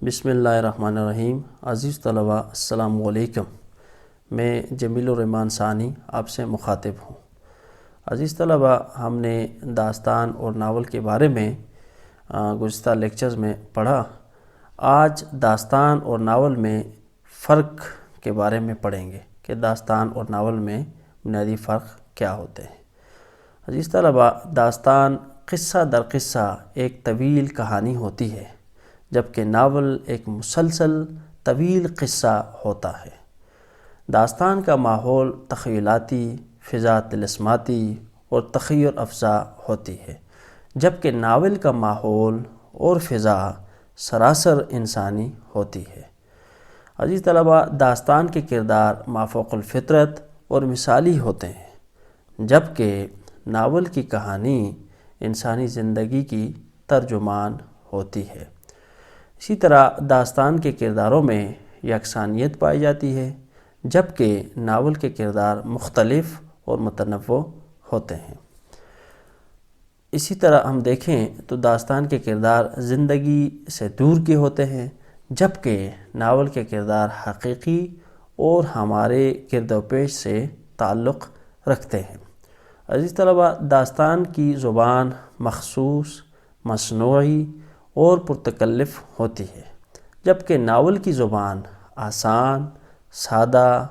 بسم اللہ الرحمن الرحیم۔ عزیز طلباء السلام علیکم۔ میں جمیل الرحمن ثانی آپ سے مخاطب ہوں۔ عزیز طلباء، ہم نے داستان اور ناول کے بارے میں گزشتہ لیکچرز میں پڑھا۔ آج داستان اور ناول میں فرق کے بارے میں پڑھیں گے کہ داستان اور ناول میں بنیادی فرق کیا ہوتے ہیں۔ عزیز طلباء، داستان قصہ در قصہ ایک طویل کہانی ہوتی ہے، جبکہ ناول ایک مسلسل طویل قصہ ہوتا ہے۔ داستان کا ماحول تخیلاتی، فضا طلسماتی اور تخیل افزا ہوتی ہے، جبکہ ناول کا ماحول اور فضا سراسر انسانی ہوتی ہے۔ عزیز طلباء، داستان کے کردار مافوق الفطرت اور مثالی ہوتے ہیں، جبکہ ناول کی کہانی انسانی زندگی کی ترجمان ہوتی ہے۔ اسی طرح داستان کے کرداروں میں یکسانیت پائی جاتی ہے، جبکہ ناول کے کردار مختلف اور متنوع ہوتے ہیں۔ اسی طرح ہم دیکھیں تو داستان کے کردار زندگی سے دور کے ہوتے ہیں، جبکہ ناول کے کردار حقیقی اور ہمارے گرد و پیش سے تعلق رکھتے ہیں۔ عزیز طلباء، داستان کی زبان مخصوص، مصنوعی اور پرتکلف ہوتی ہے، جبکہ ناول کی زبان آسان، سادہ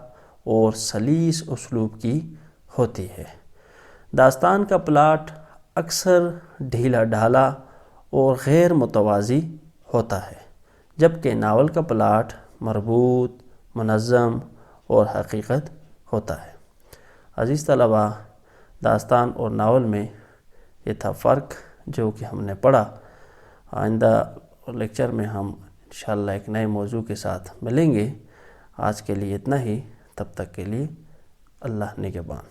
اور سلیس اسلوب کی ہوتی ہے۔ داستان کا پلاٹ اکثر ڈھیلا ڈھالا اور غیر متوازی ہوتا ہے، جبکہ ناول کا پلاٹ مربوط، منظم اور حقیقت ہوتا ہے۔ عزیز طلباء، داستان اور ناول میں یہ تھا فرق جو کہ ہم نے پڑھا۔ آئندہ لیکچر میں ہم انشاءاللہ ایک نئے موضوع کے ساتھ ملیں گے۔ آج کے لیے اتنا ہی، تب تک کے لیے اللہ نگہبان۔